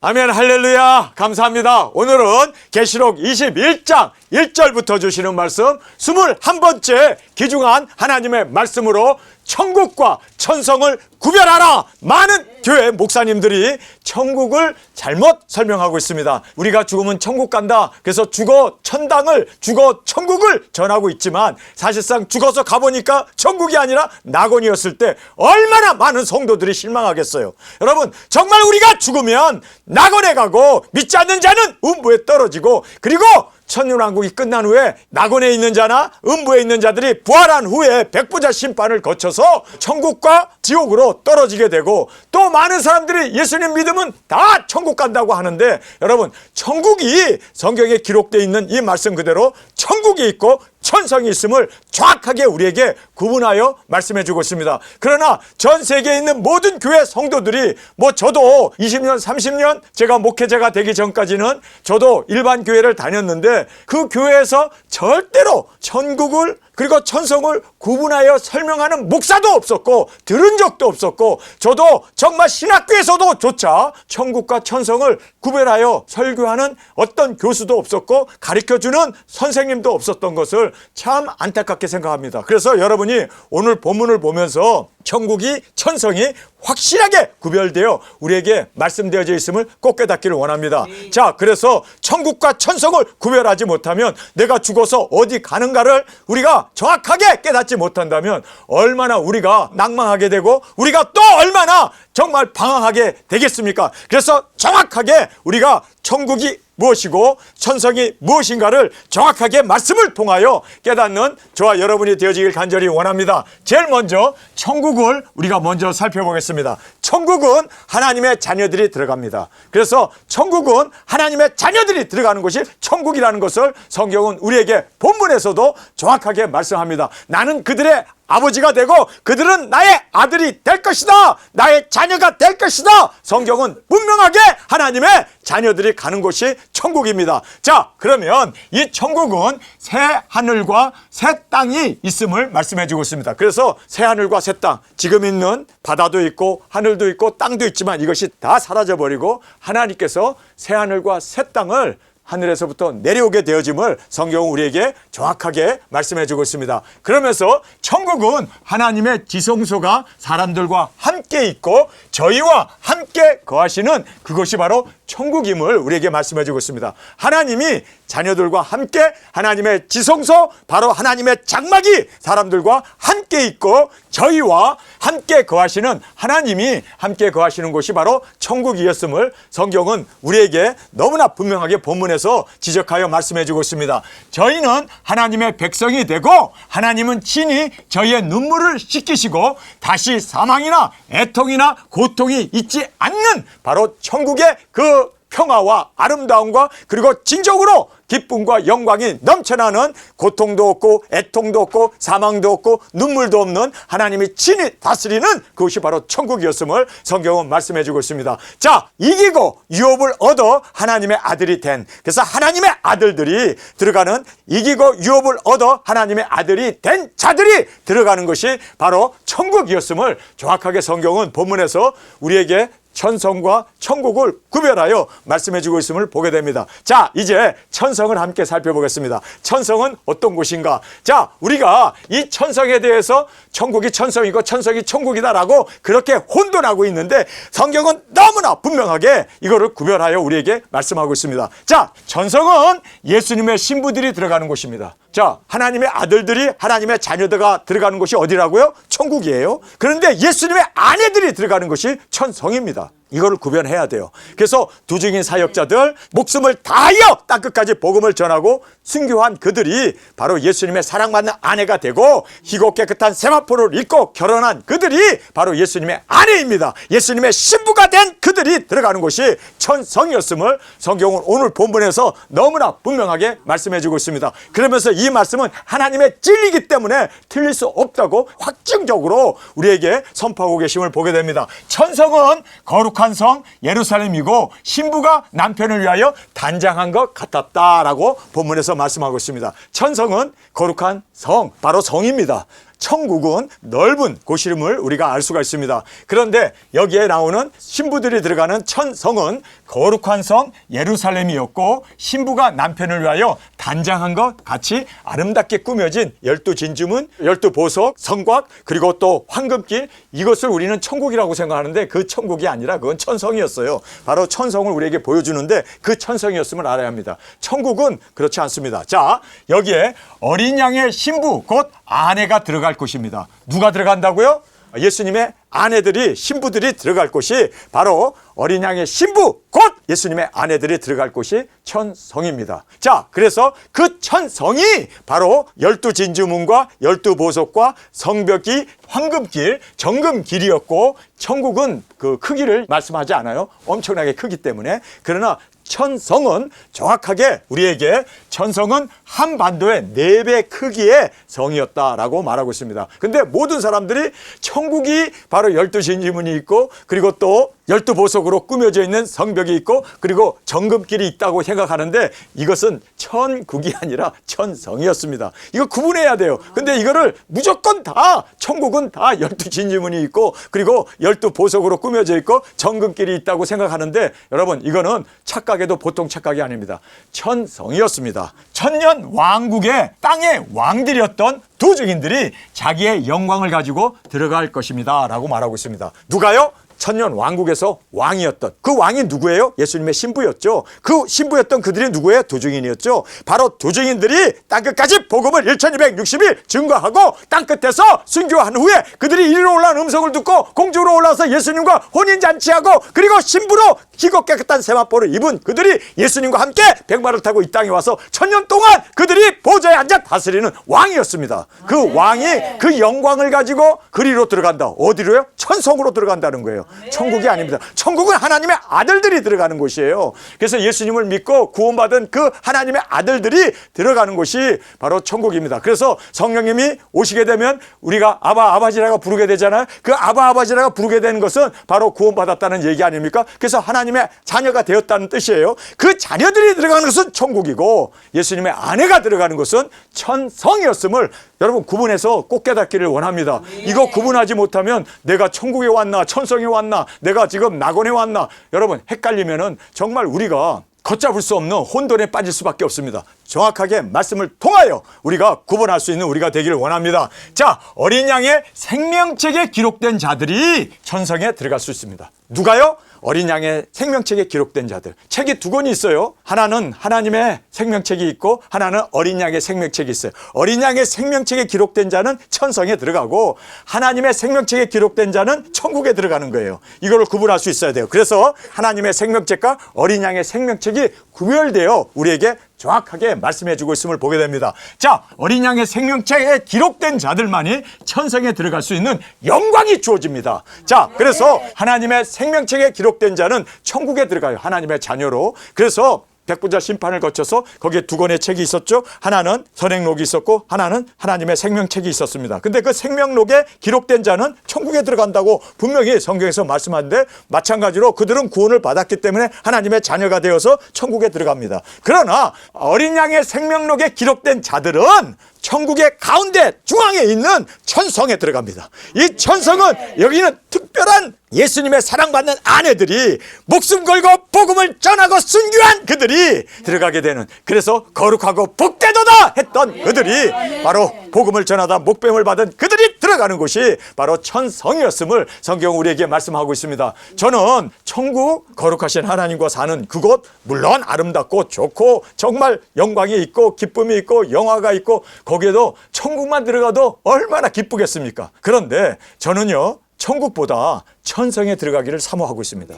아멘. 할렐루야. 감사합니다. 오늘은 계시록 21장 1절부터 주시는 말씀 21번째 귀중한 하나님의 말씀으로 천국과 천성을 구별하라. 많은 교회 목사님들이 천국을 잘못 설명하고 있습니다. 우리가 죽으면 천국 간다. 그래서 죽어 천당을, 죽어 천국을 전하고 있지만 사실상 죽어서 가보니까 천국이 아니라 낙원이었을 때 얼마나 많은 성도들이 실망하겠어요. 여러분, 정말 우리가 죽으면 낙원에 가고 믿지 않는 자는 음부에 떨어지고, 그리고 천년왕국이 끝난 후에 낙원에 있는 자나 음부에 있는 자들이 부활한 후에 백보자 심판을 거쳐서 천국과 지옥으로 떨어지게 되고, 또 많은 사람들이 예수님 믿으면 다 천국 간다고 하는데, 여러분, 천국이 성경에 기록되어 있는 이 말씀 그대로 천국이 있고 천성이 있음을 정확하게 우리에게 구분하여 말씀해 주고 있습니다. 그러나 전 세계에 있는 모든 교회 성도들이, 저도 20년 30년 제가 목회자가 되기 전까지는 저도 일반 교회를 다녔는데, 그 교회에서 절대로 천국을 그리고 천성을 구분하여 설명하는 목사도 없었고 들은 적도 없었고, 저도 정말 신학교에서도 조차 천국과 천성을 구별하여 설교하는 어떤 교수도 없었고 가르쳐주는 선생님도 없었던 것을 참 안타깝게 생각합니다. 그래서 여러분이 오늘 본문을 보면서 천국이 천성이 확실하게 구별되어 우리에게 말씀되어져 있음을 꼭 깨닫기를 원합니다. 자, 그래서 천국과 천성을 구별하지 못하면, 내가 죽어서 어디 가는가를 우리가 정확하게 깨닫지 못한다면 얼마나 우리가 낭망하게 되고 우리가 또 얼마나 정말 방황하게 되겠습니까? 그래서 정확하게 우리가 천국이 무엇이고 천성이 무엇인가를 정확하게 말씀을 통하여 깨닫는 저와 여러분이 되어지길 간절히 원합니다. 제일 먼저 천국을 우리가 먼저 살펴보겠습니다. 천국은 하나님의 자녀들이 들어갑니다. 그래서 천국은 하나님의 자녀들이 들어가는 곳이 천국이라는 것을 성경은 우리에게 본문에서도 정확하게 말씀합니다. 나는 그들의 아버지가 되고 그들은 나의 아들이 될 것이다. 나의 자녀가 될 것이다. 성경은 분명하게 하나님의 자녀들이 가는 곳이 천국입니다. 자, 그러면 이 천국은 새 하늘과 새 땅이 있음을 말씀해 주고 있습니다. 그래서 새 하늘과 새 땅, 지금 있는 바다도 있고 하늘도 있고 땅도 있지만 이것이 다 사라져버리고 하나님께서 새 하늘과 새 땅을 하늘에서부터 내려오게 되어짐을 성경은 우리에게 정확하게 말씀해 주고 있습니다. 그러면서 천국은 하나님의 지성소가 사람들과 함께 있고 저희와 함께 거하시는 그것이 바로 천국임을 우리에게 말씀해 주고 있습니다. 하나님이 자녀들과 함께 하나님의 지성소, 바로 하나님의 장막이 사람들과 함께 있고 저희와 함께 거하시는, 하나님이 함께 거하시는 곳이 바로 천국이었음을 성경은 우리에게 너무나 분명하게 본문에서 지적하여 말씀해 주고 있습니다. 저희는 하나님의 백성이 되고 하나님은 친히 저희의 눈물을 씻기시고 다시 사망이나 애통이나 고통이 있지 않는 바로 천국의 그 평화와 아름다움과 그리고 진정으로 기쁨과 영광이 넘쳐나는, 고통도 없고 애통도 없고 사망도 없고 눈물도 없는 하나님이 친히 다스리는 그것이 바로 천국이었음을 성경은 말씀해 주고 있습니다. 자, 이기고 유업을 얻어 하나님의 아들이 된, 그래서 하나님의 아들들이 들어가는, 이기고 유업을 얻어 하나님의 아들이 된 자들이 들어가는 것이 바로 천국이었음을 정확하게 성경은 본문에서 우리에게 천성과 천국을 구별하여 말씀해 주고 있음을 보게 됩니다. 자, 이제 천성을 함께 살펴보겠습니다. 천성은 어떤 곳인가? 자, 우리가 이 천성에 대해서 천국이 천성이고 천성이 천국이다라고 그렇게 혼돈하고 있는데 성경은 너무나 분명하게 이거를 구별하여 우리에게 말씀하고 있습니다. 자, 천성은 예수님의 신부들이 들어가는 곳입니다. 자, 하나님의 아들들이, 하나님의 자녀들가 들어가는 곳이 어디라고요? 천국이에요. 그런데 예수님의 아내들이 들어가는 것이 천성입니다. 이거를 구별해야 돼요. 그래서 두증인 사역자들, 목숨을 다하여 땅끝까지 복음을 전하고 순교한 그들이 바로 예수님의 사랑받는 아내가 되고, 희고 깨끗한 세마포를 입고 결혼한 그들이 바로 예수님의 아내입니다. 예수님의 신부가 된 그들이 들어가는 곳이 천성이었음을 성경은 오늘 본문에서 너무나 분명하게 말씀해 주고 있습니다. 그러면서 이 말씀은 하나님의 진리이기 때문에 틀릴 수 없다고 확증적으로 우리에게 선포하고 계심을 보게 됩니다. 천성은 거룩한 성 예루살렘이고 신부가 남편을 위하여 단장한 것 같았다라고 본문에서 말씀하고 있습니다. 천성은 거룩한 성, 바로 성입니다. 천국은 넓은 곳임을 우리가 알 수가 있습니다. 그런데 여기에 나오는 신부들이 들어가는 천성은 거룩한 성 예루살렘이었고 신부가 남편을 위하여 단장한 것 같이 아름답게 꾸며진 12진주문, 12보석, 성곽, 그리고 또 황금길, 이것을 우리는 천국이라고 생각하는데 그 천국이 아니라 그건 천성이었어요. 바로 천성을 우리에게 보여주는데 그 천성이었음을 알아야 합니다. 천국은 그렇지 않습니다. 자, 여기에 어린 양의 신부 곧 아내가 들어갈 곳입니다. 누가 들어간다고요? 예수님의 아내들이, 신부들이 들어갈 곳이 바로 어린 양의 신부 곧 예수님의 아내들이 들어갈 곳이 천성입니다. 자, 그래서 그 천성이 바로 12진주문과 12보석과 성벽이 황금길, 정금길이었고, 천국은 그 크기를 말씀하지 않아요. 엄청나게 크기 때문에. 그러나 천성은 정확하게 우리에게 천성은 한반도의 4배 크기의 성이었다라고 말하고 있습니다. 근데 모든 사람들이 천국이 바로 12진주문이 있고, 그리고 또 12보석으로 꾸며져 있는 성벽이 있고, 그리고 정금길이 있다고 생각하는데 이것은 천국이 아니라 천성이었습니다. 이거 구분해야 돼요. 근데 이거를 무조건 다, 천국은 다 12진주문이 있고, 그리고 12보석으로 꾸며져 있고, 정금길이 있다고 생각하는데, 여러분, 이거는 착각에도 보통 착각이 아닙니다. 천성이었습니다. 천년 왕국의 땅의 왕들이었던 두 증인들이 자기의 영광을 가지고 들어갈 것입니다 라고 말하고 있습니다. 누가요? 천년 왕국에서 왕이었던 그 왕이 누구예요? 예수님의 신부였죠. 그 신부였던 그들이 누구예요? 두 증인이었죠. 바로 두 증인들이 땅끝까지 복음을 1260일 증거하고 땅끝에서 순교한 후에 그들이 이리로 올라온 음성을 듣고 공중으로 올라와서 예수님과 혼인잔치하고, 그리고 신부로 희고 깨끗한 세마포를 입은 그들이 예수님과 함께 백마를 타고 이 땅에 와서 천년 동안 그들이 보좌에 앉아 다스리는 왕이었습니다. 그 왕이 그 영광을 가지고 그리로 들어간다. 어디로요? 천성으로 들어간다는 거예요. 천국이 아닙니다. 천국은 하나님의 아들들이 들어가는 곳이에요. 그래서 예수님을 믿고 구원받은 그 하나님의 아들들이 들어가는 곳이 바로 천국입니다. 그래서 성령님이 오시게 되면 우리가 아바 아버지라고 부르게 되잖아요. 그 아바 아버지라고 부르게 되는 것은 바로 구원받았다는 얘기 아닙니까? 그래서 하나님의 자녀가 되었다는 뜻이에요. 그 자녀들이 들어가는 것은 천국이고, 예수님의 아내가 들어가는 것은 천성이었음을 여러분 구분해서 꼭 깨닫기를 원합니다. 이거 구분하지 못하면 내가 천국에 왔나 천성에 왔나 내가 지금 낙원에 왔나, 여러분 헷갈리면은 정말 우리가 걷잡을 수 없는 혼돈에 빠질 수밖에 없습니다. 정확하게 말씀을 통하여 우리가 구분할 수 있는 우리가 되기를 원합니다. 자, 어린 양의 생명책에 기록된 자들이 천성에 들어갈 수 있습니다. 누가요? 어린 양의 생명책에 기록된 자들. 책이 두 권이 있어요. 하나는 하나님의 생명책이 있고 하나는 어린 양의 생명책이 있어요. 어린 양의 생명책에 기록된 자는 천성에 들어가고 하나님의 생명책에 기록된 자는 천국에 들어가는 거예요. 이걸 구분할 수 있어야 돼요. 그래서 하나님의 생명책과 어린 양의 생명책이 구별되어 우리에게 정확하게 말씀해 주고 있음을 보게 됩니다. 자, 어린 양의 생명책에 기록된 자들만이 천성에 들어갈 수 있는 영광이 주어집니다. 자, 그래서 하나님의 생명책에 기록된 자는 천국에 들어가요. 하나님의 자녀로. 그래서 백부자 심판을 거쳐서 거기에 두 권의 책이 있었죠. 하나는 선행록이 있었고 하나는 하나님의 생명책이 있었습니다. 근데 그 생명록에 기록된 자는 천국에 들어간다고 분명히 성경에서 말씀하는데, 마찬가지로 그들은 구원을 받았기 때문에 하나님의 자녀가 되어서 천국에 들어갑니다. 그러나 어린 양의 생명록에 기록된 자들은 천국의 가운데 중앙에 있는 천성에 들어갑니다. 이 천성은 여기는 특별한 예수님의 사랑받는 아내들이 목숨 걸고 복음을 전하고 순교한 그들이 들어가게 되는, 그래서 거룩하고 복되도다 했던 그들이 바로 복음을 전하다 목배임을 받은 그들이 들어가는 곳이 바로 천성이었음을 성경은 우리에게 말씀하고 있습니다. 저는 천국 거룩하신 하나님과 사는 그곳, 물론 아름답고 좋고 정말 영광이 있고 기쁨이 있고 영화가 있고 거기에도 천국만 들어가도 얼마나 기쁘겠습니까? 그런데 저는요, 천국보다 천성에 들어가기를 사모하고 있습니다.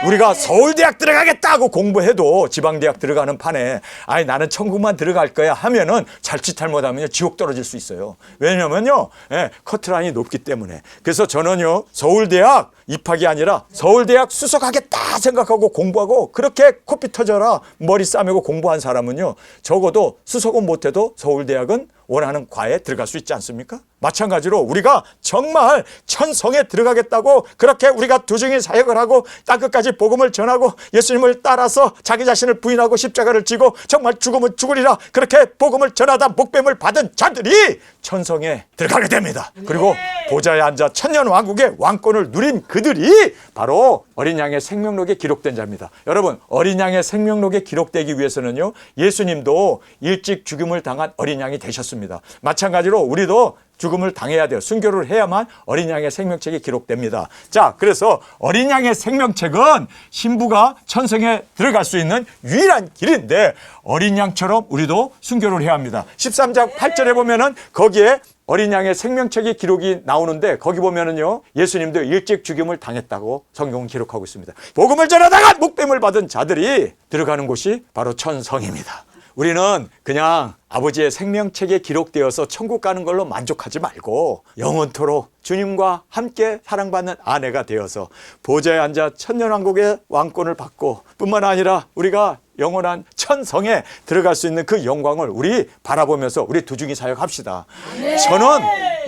우리가 서울대학 들어가겠다고 공부해도 지방대학 들어가는 판에 아니 나는 천국만 들어갈 거야 하면은 잘못하면 지옥 떨어질 수 있어요. 왜냐면요, 커트라인이 높기 때문에. 그래서 저는요, 서울대학 입학이 아니라 서울대학 수석하겠다 생각하고 공부하고 그렇게 코피 터져라 머리 싸매고 공부한 사람은요, 적어도 수석은 못해도 서울대학은 원하는 과에 들어갈 수 있지 않습니까? 마찬가지로 우리가 정말 천성에 들어가겠다고 그렇게 우리가 두중인 사역을 하고 땅끝까지 복음을 전하고 예수님을 따라서 자기 자신을 부인하고 십자가를 지고 정말 죽으면 죽으리라 그렇게 복음을 전하다 목뱀을 받은 자들이 천성에 들어가게 됩니다. 그리고 보좌에 앉아 천년 왕국의 왕권을 누린 그들이 바로 어린 양의 생명록에 기록된 자입니다. 여러분, 어린 양의 생명록에 기록되기 위해서는요, 예수님도 일찍 죽음을 당한 어린 양이 되셨습니다. 마찬가지로 우리도 죽음을 당해야 돼요. 순교를 해야만 어린 양의 생명책이 기록됩니다. 자, 그래서 어린 양의 생명책은 신부가 천성에 들어갈 수 있는 유일한 길인데 어린 양처럼 우리도 순교를 해야 합니다. 13장 8절에 보면은 거기에 어린 양의 생명책의 기록이 나오는데 거기 보면은요, 예수님도 일찍 죽임을 당했다고 성경은 기록하고 있습니다. 복음을 전하다가 목뱀을 받은 자들이 들어가는 곳이 바로 천성입니다. 우리는 그냥 아버지의 생명책에 기록되어서 천국 가는 걸로 만족하지 말고 영원토록 주님과 함께 사랑받는 아내가 되어서 보좌에 앉아 천년왕국의 왕권을 받고 뿐만 아니라 우리가 영원한 천성에 들어갈 수 있는 그 영광을 우리 바라보면서 우리 두중이 사역합시다. 저는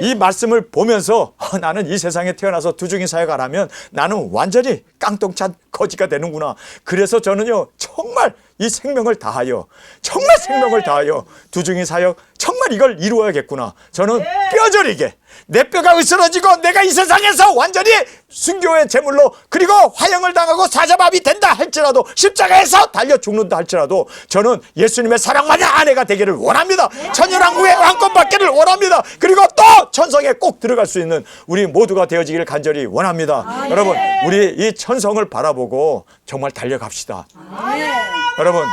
이 말씀을 보면서 나는 이 세상에 태어나서 두중이 사역 안 하면 나는 완전히 깡통찬 거지가 되는구나. 그래서 저는요, 정말 이 생명을 다하여, 정말 생명을 다하여 두중이 사역 정말 이걸 이루어야겠구나. 저는 뼈저리게 내 뼈가 으스러지고 내가 이 세상에서 완전히 순교의 제물로 그리고 화형을 당하고 사자밥이 된다 할지라도 십자가에서 달려 죽는다 할지라도 저는 예수님의 사랑받는 아내가 되기를 원합니다. 천년왕국의 왕권 받기를 원합니다. 그리고 또 천성에 꼭 들어갈 수 있는 우리 모두가 되어지기를 간절히 원합니다. 여러분, 우리 이 천성을 바라보고 정말 달려갑시다. 여러분,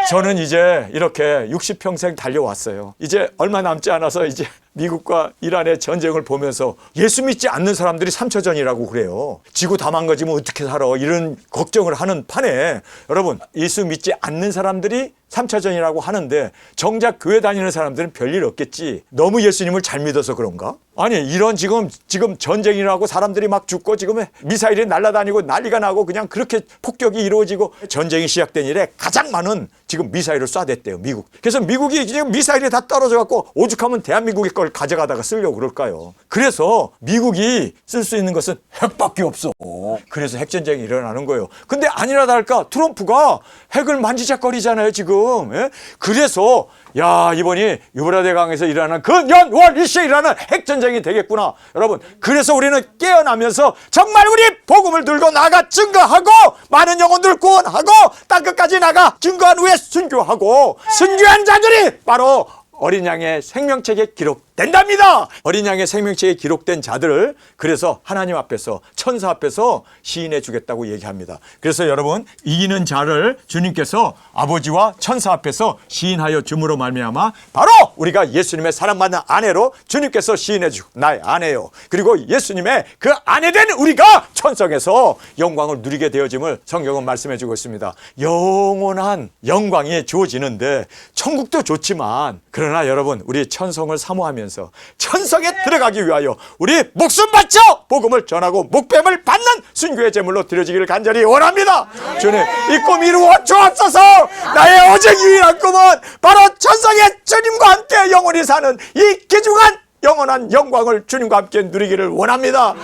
저는 이제 이렇게 60평생 달려왔어요. 이제 얼마 남지 않아서 이제 미국과 이란의 전쟁을 보면서 예수 믿지 않는 사람들이 3차전이라고 그래요. 지구 다 망가지면 어떻게 살아? 이런 걱정을 하는 판에 여러분, 예수 믿지 않는 사람들이 3차전이라고 하는데 정작 교회 다니는 사람들은 별일 없겠지. 너무 예수님을 잘 믿어서 그런가? 아니, 이런 지금 전쟁이라고 사람들이 막 죽고 지금 미사일이 날아다니고 난리가 나고 그냥 그렇게 폭격이 이루어지고 전쟁이 시작된 이래 가장 많은 지금 미사일을 쏴댔대요, 미국. 그래서 미국이 지금 미사일이 다 떨어져 갖고 오죽하면 대한민국의 걸 가져가다가 쓰려고 그럴까요? 그래서 미국이 쓸 수 있는 것은 핵밖에 없어. 그래서 핵전쟁이 일어나는 거예요. 근데 아니라 다를까 트럼프가 핵을 만지작거리잖아요, 지금. 예? 그래서 야, 이번이 유브라데강에서 일어나는 근연월 일시에 일어나는 핵전쟁이 되겠구나. 여러분, 그래서 우리는 깨어나면서 정말 우리 복음을 들고 나가 증거하고 많은 영혼들 구원하고 땅끝까지 나가 증거한 후에 순교하고 순교한 자들이 바로 어린 양의 생명책에 기록된답니다. 어린 양의 생명책에 기록된 자들을 그래서 하나님 앞에서 천사 앞에서 시인해 주겠다고 얘기합니다. 그래서 여러분, 이기는 자를 주님께서 아버지와 천사 앞에서 시인하여 줌으로 말미암아 바로 우리가 예수님의 사랑받는 아내로 주님께서 시인해 주고 나의 아내요. 그리고 예수님의 그 아내 된 우리가 천성에서 영광을 누리게 되어짐을 성경은 말씀해 주고 있습니다. 영원한 영광이 주어지는데 천국도 좋지만 그러나 여러분, 우리 천성을 사모하면서 천성에 들어가기 위하여 우리 목숨 바쳐 복음을 전하고 목뱀을 받는 순교의 제물로 드려지기를 간절히 원합니다. 주님, 이 꿈 이루어 주옵소서. 나의 오직 유일한 꿈은 바로 천성의 주님과 함께 영원히 사는 이 귀중한 영원한 영광을 주님과 함께 누리기를 원합니다.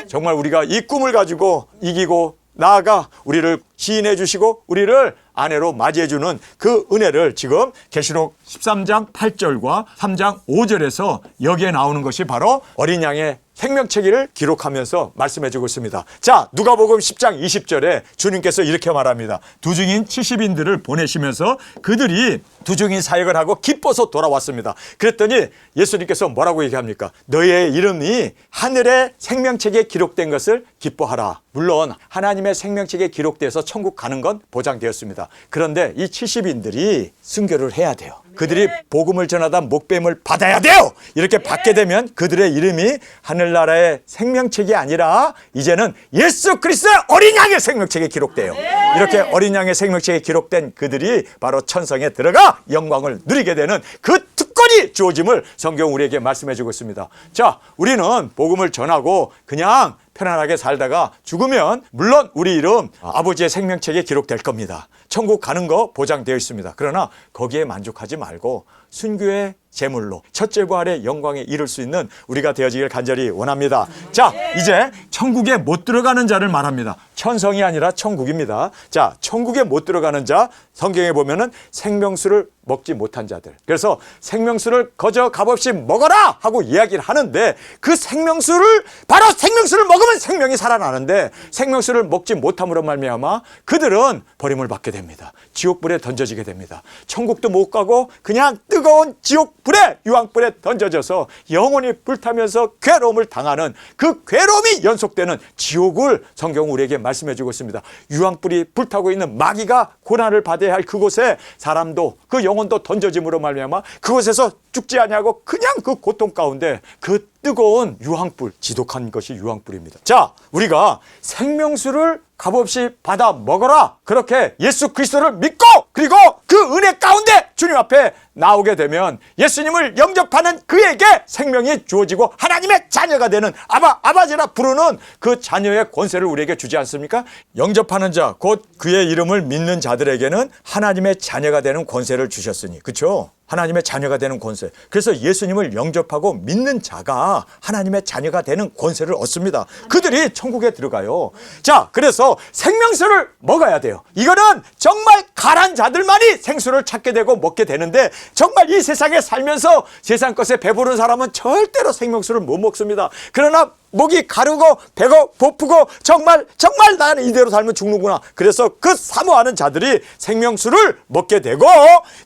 정말 우리가 이 꿈을 가지고 이기고 나아가 우리를 시인해 주시고 우리를 아내로 맞이해 주는 그 은혜를 지금 계시록 13장 8절과 3장 5절에서 여기에 나오는 것이 바로 어린 양의 생명책을 기록하면서 말씀해 주고 있습니다. 자, 누가복음 10장 20절에 주님께서 이렇게 말합니다. 두중인 70인들을 보내시면서 그들이 두중인 사역을 하고 기뻐서 돌아왔습니다. 그랬더니 예수님께서 뭐라고 얘기합니까? 너의 이름이 하늘의 생명책에 기록된 것을 기뻐하라. 물론 하나님의 생명책에 기록돼서 천국 가는 건 보장되었습니다. 그런데 이 70인들이 순교를 해야 돼요. 그들이 복음을 전하다 목뱀을 받아야 돼요. 이렇게 받게 되면 그들의 이름이 하늘나라의 생명책이 아니라 이제는 예수 그리스도의 어린 양의 생명책에 기록돼요. 이렇게 어린 양의 생명책에 기록된 그들이 바로 천성에 들어가 영광을 누리게 되는 그 특권이 주어짐을 성경 우리에게 말씀해 주고 있습니다. 자, 우리는 복음을 전하고 그냥 편안하게 살다가 죽으면 물론 우리 이름 아버지의 생명책에 기록될 겁니다. 천국 가는 거 보장되어 있습니다. 그러나 거기에 만족하지 말고 순교의 제물로 첫째 부활의 영광에 이를 수 있는 우리가 되어지길 간절히 원합니다. 자, 이제 천국에 못 들어가는 자를 말합니다. 천성이 아니라 천국입니다. 자, 천국에 못 들어가는 자, 성경에 보면은 생명수를 먹지 못한 자들. 그래서 생명수를 거저 값없이 먹어라 하고 이야기를 하는데, 그 생명수를, 바로 생명수를 먹으면 생명이 살아나는데, 생명수를 먹지 못함으로 말미암아 그들은 버림을 받게 됩니다. 지옥불에 던져지게 됩니다. 천국도 못 가고 그냥 뜨거운 지옥불에, 유황불에 던져져서 영원히 불타면서 괴로움을 당하는, 그 괴로움이 연속되는 지옥을 성경은 우리에게 말씀해 주고 있습니다. 유황불이 불타고 있는 마귀가 고난을 받아야 할 그곳에 사람도, 그 영혼도 던져짐으로 말미암아 그곳에서 죽지 아니하고 그냥 그 고통 가운데 그 뜨거운 유황불, 지독한 것이 유황불입니다. 자, 우리가 생명수를 값없이 받아 먹어라, 그렇게 예수 그리스도를 믿고 그리고 그 은혜 가운데 주님 앞에 나오게 되면 예수님을 영접하는 그에게 생명이 주어지고 하나님의 자녀가 되는, 아바지라 부르는 그 자녀의 권세를 우리에게 주지 않습니까? 영접하는 자, 곧 그의 이름을 믿는 자들에게는 하나님의 자녀가 되는 권세를 주셨으니, 그렇죠? 하나님의 자녀가 되는 권세. 그래서 예수님을 영접하고 믿는 자가 하나님의 자녀가 되는 권세를 얻습니다. 그들이 천국에 들어가요. 자, 그래서 생명수를 먹어야 돼요. 이거는 정말 가난 자들만이 생수를 찾게 되고 먹게 되는데, 정말 이 세상에 살면서 세상 것에 배부른 사람은 절대로 생명수를 못 먹습니다. 그러나 목이 가르고 배가 고프고 정말 나는 이대로 살면 죽는구나, 그래서 그 사모하는 자들이 생명수를 먹게 되고,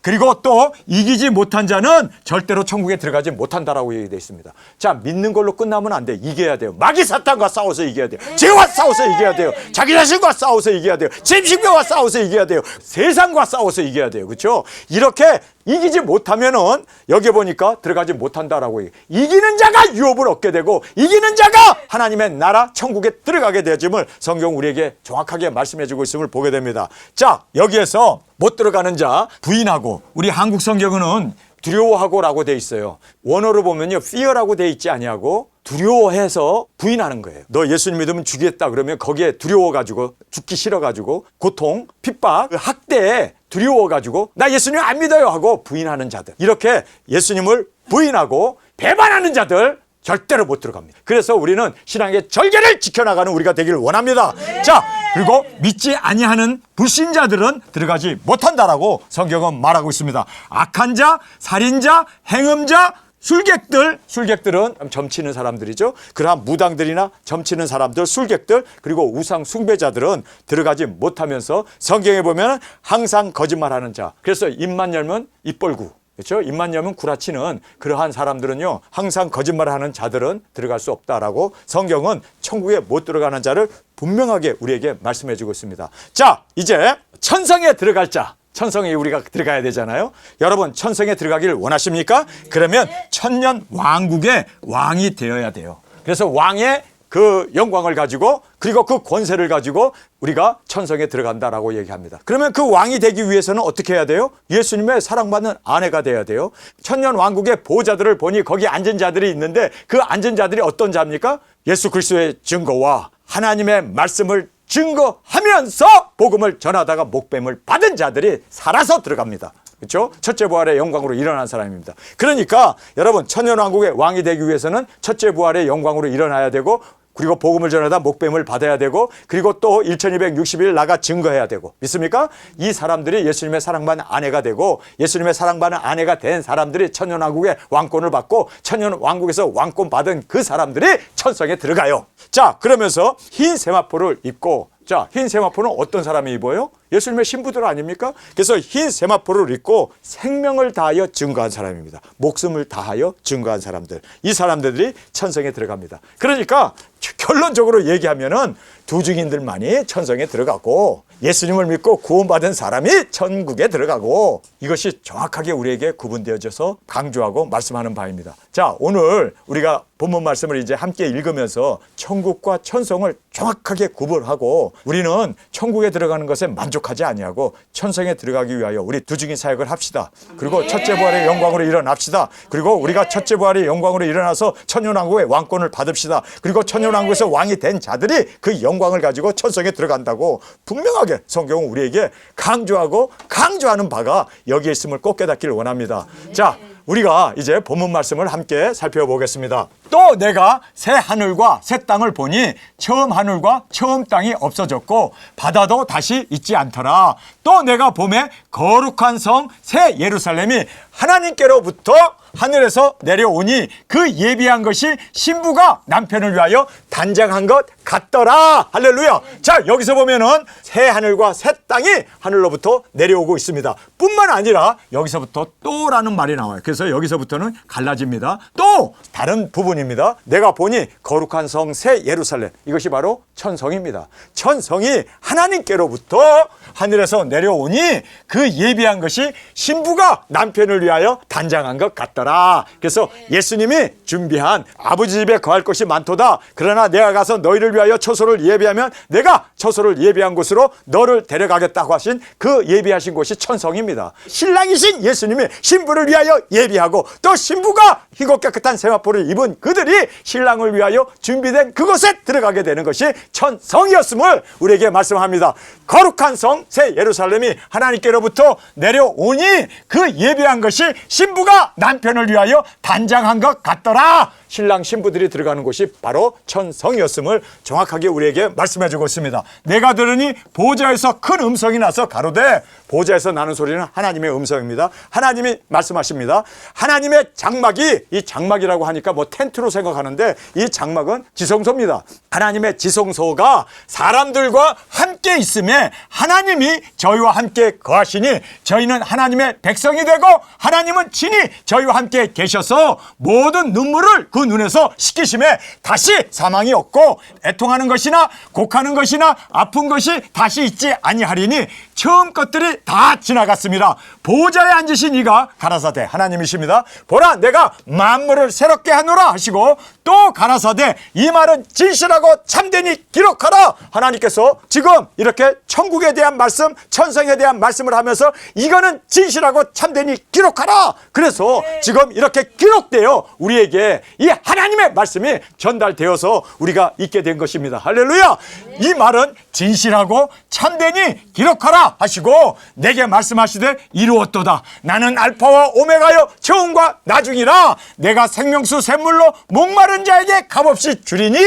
그리고 또 이기지 못한 자는 절대로 천국에 들어가지 못한다라고 얘기되어 있습니다. 자, 믿는 걸로 끝나면 안 돼. 이겨야 돼요. 마귀 사탄과 싸워서 이겨야 돼요. 죄와 싸워서 이겨야 돼요. 자기 자신과 싸워서 이겨야 돼요. 짐승과 싸워서 이겨야 돼요. 세상과 싸워서 이겨야 돼요. 그렇죠? 이렇게 이기지 못하면은 여기 보니까 들어가지 못한다라고 얘기해요. 이기는 자가 유업을 얻게 되고 이기는 자가 하나님의 나라 천국에 들어가게 되어짐을 성경 우리에게 정확하게 말씀해 주고 있음을 보게 됩니다. 자, 여기에서 못 들어가는 자 부인하고, 우리 한국 성경은 두려워하고라고 돼 있어요. 원어로 보면요, fear라고 돼 있지 아니하고 두려워해서 부인하는 거예요. 너 예수님 믿으면 죽이겠다 그러면 거기에 두려워가지고, 죽기 싫어가지고 고통, 핍박, 학대에 두려워가지고 나 예수님 안 믿어요 하고 부인하는 자들, 이렇게 예수님을 부인하고 배반하는 자들 절대로 못 들어갑니다. 그래서 우리는 신앙의 절개를 지켜나가는 우리가 되기를 원합니다. 자, 그리고 믿지 아니하는 불신자들은 들어가지 못한다라고 성경은 말하고 있습니다. 악한 자, 살인자, 행음자, 술객들은 점치는 사람들이죠. 그러한 무당들이나 점치는 사람들, 술객들, 그리고 우상 숭배자들은 들어가지 못하면서 성경에 보면 항상 거짓말하는 자, 그래서 입만 열면 입벌구, 그렇죠? 입만 열면 구라치는 그러한 사람들은요, 항상 거짓말하는 자들은 들어갈 수 없다라고 성경은 천국에 못 들어가는 자를 분명하게 우리에게 말씀해 주고 있습니다. 자, 이제 천성에 들어갈 자, 천성에 우리가 들어가야 되잖아요. 여러분, 천성에 들어가기를 원하십니까? 그러면 천년 왕국의 왕이 되어야 돼요. 그래서 왕의 그 영광을 가지고, 그리고 그 권세를 가지고 우리가 천성에 들어간다라고 얘기합니다. 그러면 그 왕이 되기 위해서는 어떻게 해야 돼요? 예수님의 사랑받는 아내가 돼야 돼요. 천년 왕국의 보호자들을 보니 거기 앉은 자들이 있는데, 그 앉은 자들이 어떤 자입니까? 예수 그리스도의 증거와 하나님의 말씀을 증거하면서 복음을 전하다가 목뱀을 받은 자들이 살아서 들어갑니다. 그렇죠? 첫째 부활의 영광으로 일어난 사람입니다. 그러니까 여러분, 천년왕국의 왕이 되기 위해서는 첫째 부활의 영광으로 일어나야 되고, 그리고 복음을 전하다 목뱀을 받아야 되고, 그리고 또 1260일 나가 증거해야 되고, 믿습니까? 이 사람들이 예수님의 사랑받는 아내가 되고, 예수님의 사랑받는 아내가 된 사람들이 천년왕국의 왕권을 받고, 천년왕국에서 왕권 받은 그 사람들이 천성에 들어가요. 자, 그러면서 흰 세마포를 입고, 자, 흰 세마포는 어떤 사람이 입어요? 예수님의 신부들 아닙니까? 그래서 흰 세마포를 입고 생명을 다하여 증거한 사람입니다. 목숨을 다하여 증거한 사람들, 이 사람들이 천성에 들어갑니다. 그러니까 결론적으로 얘기하면은 두 증인들만이 천성에 들어가고, 예수님을 믿고 구원받은 사람이 천국에 들어가고, 이것이 정확하게 우리에게 구분되어져서 강조하고 말씀하는 바입니다. 자, 오늘 우리가 본문 말씀을 이제 함께 읽으면서 천국과 천성을 정확하게 구분하고, 우리는 천국에 들어가는 것에 만족하지 아니하고 천성에 들어가기 위하여 우리 두 증인 사역을 합시다. 그리고 첫째 부활의 영광으로 일어납시다. 그리고 우리가 첫째 부활의 영광으로 일어나서 천년왕국의 왕권을 받읍시다. 그리고 천년왕국에서 왕이 된 자들이 그 영광을 가지고 천성에 들어간다고 분명하게 성경은 우리에게 강조하고 강조하는 바가 여기에 있음을 꼭 깨닫기를 원합니다. 자, 우리가 이제 본문 말씀을 함께 살펴보겠습니다. 또 내가 새 하늘과 새 땅을 보니 처음 하늘과 처음 땅이 없어졌고 바다도 다시 있지 않더라. 또 내가 봄에 거룩한 성 새 예루살렘이 하나님께로부터 하늘에서 내려오니 그 예비한 것이 신부가 남편을 위하여 단장한 것 같더라. 할렐루야. 자, 여기서 보면은 새 하늘과 새 땅이 하늘로부터 내려오고 있습니다. 뿐만 아니라 여기서부터 또라는 말이 나와요. 그래서 여기서부터는 갈라집니다. 또 다른 부분입니다. 내가 보니 거룩한 성 새 예루살렘, 이것이 바로 천성입니다. 천성이 하나님께로부터 하늘에서 내려오니 그 예비한 것이 신부가 남편을 위하여 단장한 것 같더라. 그래서 예수님이 준비한 아버지 집에 거할 것이 많도다. 그러나 내가 가서 너희를 위하여 처소를 예비하면 내가 처소를 예비한 곳으로 너를 데려가겠다고 하신 그 예비하신 곳이 천성입니다. 신랑이신 예수님이 신부를 위하여 예비하고 또 신부가 희고 깨끗한 세마포를 입은 그들이 신랑을 위하여 준비된 그곳에 들어가게 되는 것이 천성이었음을 우리에게 말씀합니다. 거룩한 성 새 예루살렘이 하나님께로부터 내려오니 그 예비한 것이 신부가 남편을 위하여 단장한 것 같더라. 신랑 신부들이 들어가는 곳이 바로 천성이었음을 정확하게 우리에게 말씀해 주고 있습니다. 내가 들으니 보좌에서 큰 음성이 나서 가로되, 보좌에서 나는 소리는 하나님의 음성입니다. 하나님이 말씀하십니다. 하나님의 장막이, 이 장막이라고 하니까 뭐 텐트로 생각하는데 이 장막은 지성소입니다. 하나님의 지성소가 사람들과 함께 있음에 하나님이 저희와 함께 거하시니 저희는 하나님의 백성이 되고 하나님은 친히 저희와 함께 계셔서 모든 눈물을 그 눈에서 씻기심에 다시 사망이 없고 애통하는 것이나 곡하는 것이나 아픈 것이 다시 있지 아니하리니 처음 것들이 다 지나갔습니다. 보좌에 앉으신 이가 가라사대, 하나님이십니다. 보라, 내가 만물을 새롭게 하노라 하시고 또 가라사대, 이 말은 진실하고 참되니 기록하라. 하나님께서 지금 이렇게 천국에 대한 말씀, 천성에 대한 말씀을 하면서 이거는 진실하고 참되니 기록하라. 그래서 지금 이렇게 기록되어 우리에게 이 하나님의 말씀이 전달되어서 우리가 있게 된 것입니다. 할렐루야. 이 말은 진실하고 참되니 기록하라 하시고 내게 말씀하시되 이루었도다. 나는 알파와 오메가여 처음과 나중이라. 내가 생명수 샘물로 목마른 자에게 값없이 주리니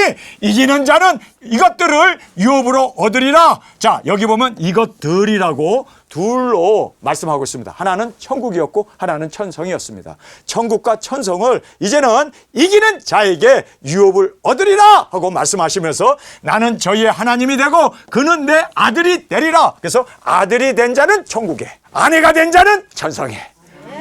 이기는 자는 이것들을 유업으로 얻으리라. 자, 여기 보면 이것들이라고 둘로 말씀하고 있습니다. 하나는 천국이었고 하나는 천성이었습니다. 천국과 천성을 이제는 이기는 자에게 유업을 얻으리라 하고 말씀하시면서 나는 저희의 하나님이 되고 그는 내 아들이 되리라. 그래서 아들이 된 자는 천국에, 아내가 된 자는 천성에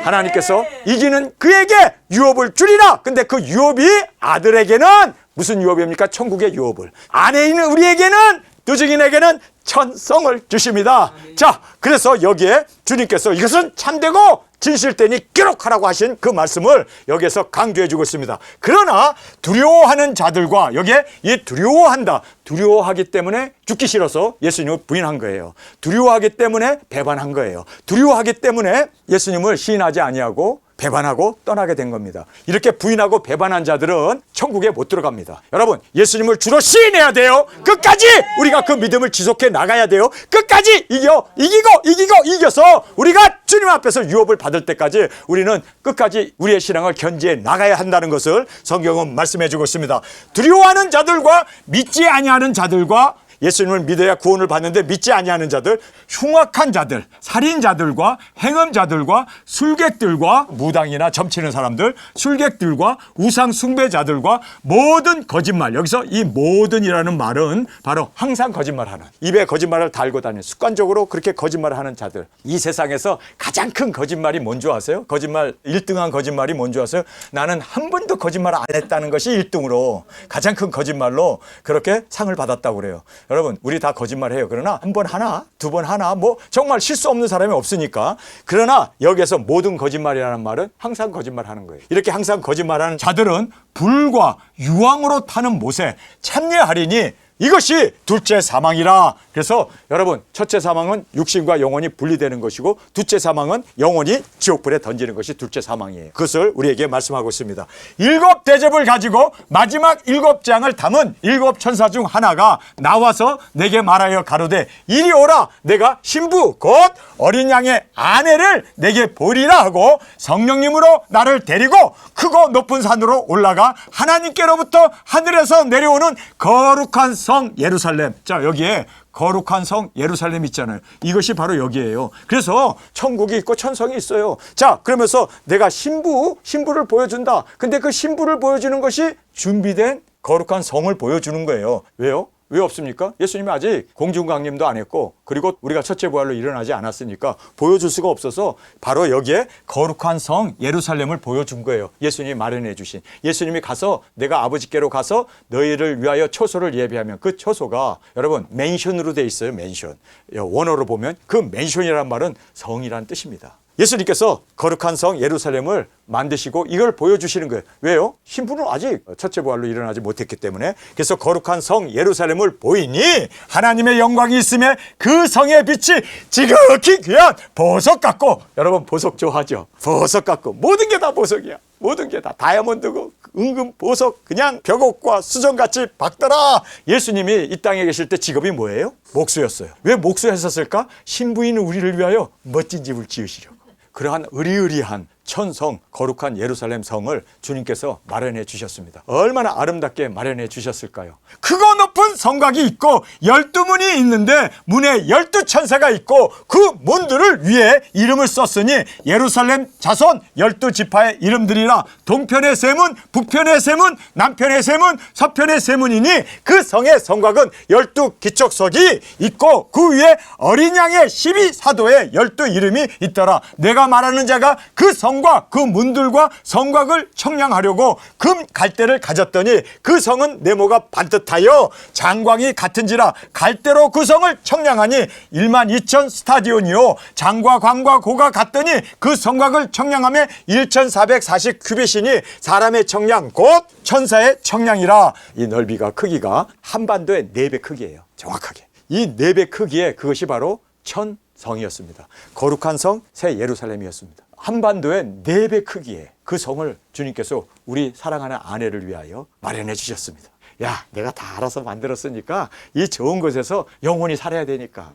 하나님께서 이기는 그에게 유업을 주리라. 근데 그 유업이 아들에게는 무슨 유업입니까? 천국의 유업을. 아내인 우리에게는, 두 증인에게는 천성을 주십니다. 자, 그래서 여기에 주님께서 이것은 참되고 진실되니 기록하라고 하신 그 말씀을 여기에서 강조해 주고 있습니다. 그러나 두려워하는 자들과 여기에 이 두려워한다, 두려워하기 때문에 죽기 싫어서 예수님을 부인한 거예요. 두려워하기 때문에 배반한 거예요. 두려워하기 때문에 예수님을 시인하지 아니하고 배반하고 떠나게 된 겁니다. 이렇게 부인하고 배반한 자들은 천국에 못 들어갑니다. 여러분, 예수님을 주로 시인해야 돼요. 끝까지 우리가 그 믿음을 지속해 나가야 돼요. 끝까지 이겨서 우리가 주님 앞에서 유업을 받을 때까지 우리는 끝까지 우리의 신앙을 견지해 나가야 한다는 것을 성경은 말씀해 주고 있습니다. 두려워하는 자들과 믿지 아니하는 자들과 예수님을 믿어야 구원을 받는데 믿지 아니하는 자들, 흉악한 자들, 살인자들과 행음자들과 술객들과 무당이나 점치는 사람들, 술객들과 우상 숭배자들과 모든 거짓말, 여기서 이 모든이라는 말은 바로 항상 거짓말하는, 입에 거짓말을 달고 다니는, 습관적으로 그렇게 거짓말을 하는 자들. 이 세상에서 가장 큰 거짓말이 뭔지 아세요? 거짓말 1등한 거짓말이 뭔지 아세요? 나는 한 번도 거짓말 안 했다는 것이 1등으로 가장 큰 거짓말로 그렇게 상을 받았다고 그래요. 여러분, 우리 다 거짓말해요. 그러나 한 번 하나, 두 번 하나, 뭐 정말 실수 없는 사람이 없으니까. 그러나 여기에서 모든 거짓말이라는 말은 항상 거짓말하는 거예요. 이렇게 항상 거짓말하는 자들은 불과 유황으로 타는 못에 참여하리니 이것이 둘째 사망이라. 그래서 여러분, 첫째 사망은 육신과 영혼이 분리되는 것이고 둘째 사망은 영혼이 지옥불에 던지는 것이 둘째 사망이에요. 그것을 우리에게 말씀하고 있습니다. 일곱 대접을 가지고 마지막 일곱 장을 담은 일곱 천사 중 하나가 나와서 내게 말하여 가로되 이리 오라. 내가 신부 곧 어린 양의 아내를 내게 보리라 하고 성령님으로 나를 데리고 크고 높은 산으로 올라가 하나님께로부터 하늘에서 내려오는 거룩한 성 예루살렘. 자, 여기에 거룩한 성 예루살렘 있잖아요. 이것이 바로 여기예요. 그래서 천국이 있고 천성이 있어요. 자, 그러면서 내가 신부를 보여준다. 근데 그 신부를 보여주는 것이 준비된 거룩한 성을 보여주는 거예요. 왜요? 왜 없습니까? 예수님이 아직 공중강림도 안 했고, 그리고 우리가 첫째 부활로 일어나지 않았으니까 보여줄 수가 없어서 바로 여기에 거룩한 성 예루살렘을 보여준 거예요. 예수님이 마련해 주신. 예수님이 가서 내가 아버지께로 가서 너희를 위하여 초소를 예비하면, 그 초소가 여러분 맨션으로 돼 있어요. 맨션. 원어로 보면 그 맨션이란 말은 성이란 뜻입니다. 예수님께서 거룩한 성 예루살렘을 만드시고 이걸 보여주시는 거예요. 왜요? 신부는 아직 첫째 부활로 일어나지 못했기 때문에. 그래서 거룩한 성 예루살렘을 보이니 하나님의 영광이 있음에 그 성의 빛이 지극히 귀한 보석 같고, 여러분 보석 좋아하죠? 보석 같고 모든 게 다 보석이야. 모든 게 다 다이아몬드고 은금 보석, 그냥 벽옥과 수정같이 밝더라. 예수님이 이 땅에 계실 때 직업이 뭐예요? 목수였어요. 왜 목수했었을까? 신부인 우리를 위하여 멋진 집을 지으시려고. 그러한 의리의리한 천성, 거룩한 예루살렘 성을 주님께서 마련해 주셨습니다. 얼마나 아름답게 마련해 주셨을까요? 크고 높은 성곽이 있고 12문이 있는데 문에 12천사가 있고 그 문들을 위에 이름을 썼으니 예루살렘 자손 12지파의 이름들이라. 동편의 세 문, 북편의 세 문, 남편의 세 문, 서편의 세 문이니 그 성의 성곽은 12기척석이 있고 그 위에 어린 양의 12사도의 12 이름이 있더라. 내가 말하는 자가 그 성과 그 문들과 성곽을 청량하려고 금 갈대를 가졌더니 그 성은 네모가 반듯하여 장광이 같은지라. 갈대로 그 성을 청량하니 12,000 스타디온이요 장과 광과 고가 같더니 그 성곽을 청량하며 1,440 큐빗이니 사람의 청량 곧 천사의 청량이라. 이 넓이가 크기가 한반도의 4배 크기예요. 정확하게 이 4배 크기에 그것이 바로 천성이었습니다. 거룩한 성 새 예루살렘이었습니다. 한반도의 4배 크기에 그 성을 주님께서 우리 사랑하는 아내를 위하여 마련해 주셨습니다. 야, 내가 다 알아서 만들었으니까 이 좋은 곳에서 영원히 살아야 되니까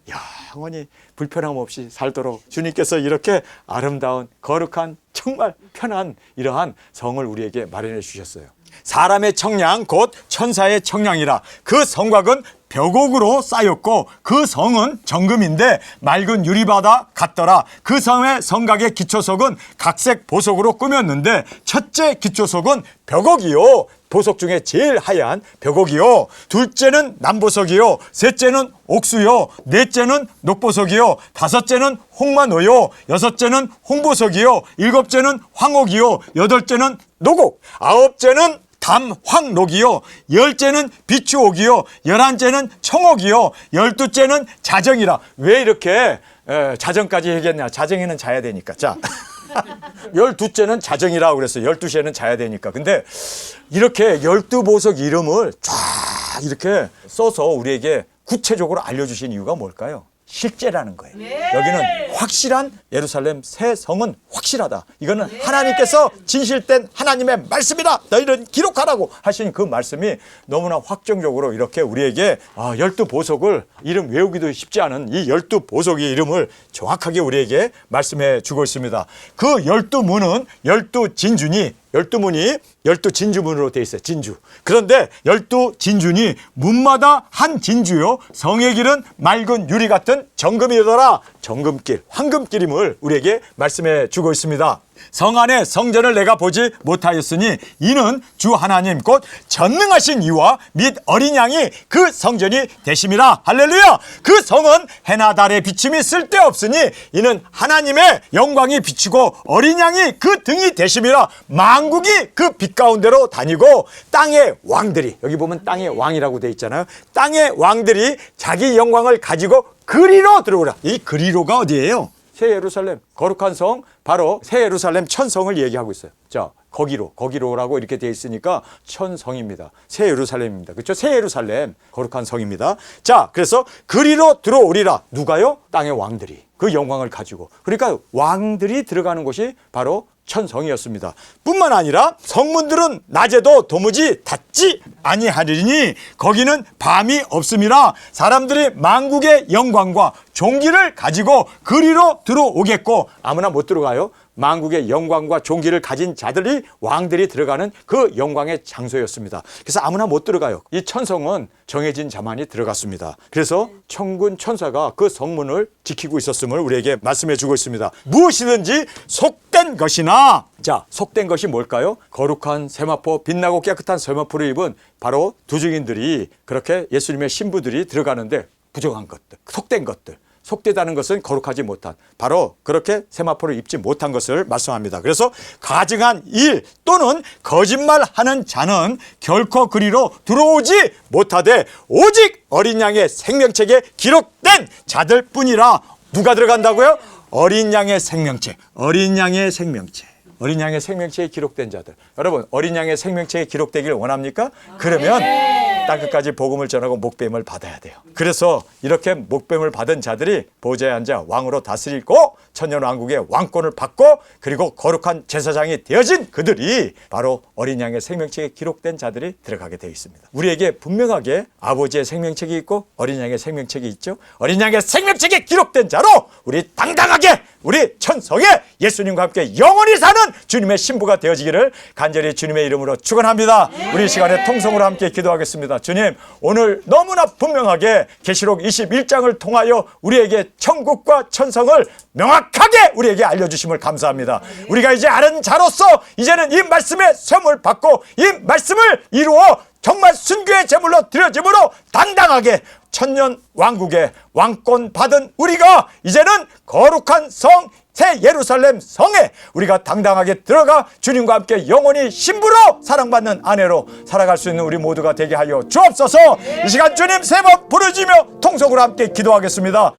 영원히 불편함 없이 살도록 주님께서 이렇게 아름다운 거룩한 정말 편한 이러한 성을 우리에게 마련해 주셨어요. 사람의 청량 곧 천사의 청량이라. 그 성곽은 벽옥으로 쌓였고 그 성은 정금인데 맑은 유리바다 같더라. 그 성의 성곽의 기초석은 각색 보석으로 꾸몄는데 첫째 기초석은 벽옥이요 보석 중에 제일 하얀 벽옥이요 둘째는 남보석이요 셋째는 옥수요 넷째는 녹보석이요 다섯째는 홍마노요 여섯째는 홍보석이요 일곱째는 황옥이요 여덟째는 노곡 아홉째는 담황록이요 열째는 비추옥이요 열한째는 청옥이요 열두째는 자정이라. 왜 이렇게 자정까지 얘기했냐? 자정에는 자야 되니까. 자, 12째는 자정이라고 그랬어요. 12시에는 자야 되니까. 근데 이렇게 12보석 이름을 쫙 이렇게 써서 우리에게 구체적으로 알려주신 이유가 뭘까요? 실제라는 거예요. 여기는 확실한 예루살렘 새 성은 확실하다. 이거는 하나님께서 진실된 하나님의 말씀이다. 너희는 기록하라고 하신 그 말씀이 너무나 확정적으로 이렇게 우리에게 12보석을 이름 외우기도 쉽지 않은 이 12보석의 이름을 정확하게 우리에게 말씀해 주고 있습니다. 그 12문은 12진주니 12문이 12진주문으로 되어 있어요. 진주. 그런데 12진주니 문마다 한 진주요 성의 길은 맑은 유리 같은 정금이더라. 정금길, 황금길임을 우리에게 말씀해 주고 있습니다. 성 안에 성전을 내가 보지 못하였으니 이는 주 하나님 곧 전능하신 이와 및 어린 양이 그 성전이 되심이라. 할렐루야. 그 성은 해나 달의 비침이 쓸데없으니 이는 하나님의 영광이 비치고 어린 양이 그 등이 되심이라. 만국이 그 빛 가운데로 다니고 땅의 왕들이, 여기 보면 땅의 왕이라고 되어 있잖아요. 땅의 왕들이 자기 영광을 가지고 그리로 들어오라. 이 그리로가 어디예요? 새 예루살렘, 거룩한 성, 바로 새 예루살렘 천성을 얘기하고 있어요. 자, 거기로라고 이렇게 되어 있으니까 천성입니다. 새 예루살렘입니다. 그렇죠? 새 예루살렘 거룩한 성입니다. 자, 그래서 그리로 들어오리라. 누가요? 땅의 왕들이 그 영광을 가지고. 그러니까 왕들이 들어가는 곳이 바로 천성이었습니다. 뿐만 아니라 성문들은 낮에도 도무지 닫지 아니하리니 거기는 밤이 없음이라. 사람들이 만국의 영광과 존귀를 가지고 그리로 들어오겠고. 아무나 못 들어가요. 만국의 영광과 존귀를 가진 자들이 왕들이 들어가는 그 영광의 장소였습니다. 그래서 아무나 못 들어가요. 이 천성은 정해진 자만이 들어갔습니다. 그래서 천군 천사가 그 성문을 지키고 있었음을 우리에게 말씀해 주고 있습니다. 무엇이든지 속된 것이나, 자, 속된 것이 뭘까요? 거룩한 세마포, 빛나고 깨끗한 세마포를 입은 바로 두 증인들이, 그렇게 예수님의 신부들이 들어가는데 부정한 것들, 속된 것들, 속되다는 것은 거룩하지 못한, 바로 그렇게 세마포를 입지 못한 것을 말씀합니다. 그래서 가증한 일 또는 거짓말하는 자는 결코 그리로 들어오지 못하되 오직 어린 양의 생명책에 기록된 자들 뿐이라. 누가 들어간다고요? 어린 양의 생명책, 어린 양의 생명책. 어린 양의 생명책에 기록된 자들. 여러분, 어린 양의 생명책에 기록되기를 원합니까? 그러면 땅끝까지 복음을 전하고 목배임을 받아야 돼요. 그래서 이렇게 목배임을 받은 자들이 보좌에 앉아 왕으로 다스리고 천년왕국의 왕권을 받고, 그리고 거룩한 제사장이 되어진 그들이 바로 어린 양의 생명책에 기록된 자들이 들어가게 되어 있습니다. 우리에게 분명하게 아버지의 생명책이 있고 어린 양의 생명책이 있죠. 어린 양의 생명책에 기록된 자로 우리 당당하게 우리 천성에 예수님과 함께 영원히 사는 주님의 신부가 되어지기를 간절히 주님의 이름으로 축원합니다. 우리 이 시간에 통성으로 함께 기도하겠습니다. 주님, 오늘 너무나 분명하게 계시록 21장을 통하여 우리에게 천국과 천성을 명확하게 우리에게 알려주심을 감사합니다. 우리가 이제 아는 자로서 이제는 이 말씀의 셈을 받고 이 말씀을 이루어 정말 순교의 제물로 드려짐으로 당당하게 천년 왕국의 왕권 받은 우리가 이제는 거룩한 성 새 예루살렘 성에 우리가 당당하게 들어가 주님과 함께 영원히 신부로 사랑받는 아내로 살아갈 수 있는 우리 모두가 되게 하여 주옵소서. 이 시간 주님 세 번 부르짖으며 통성으로 함께 기도하겠습니다.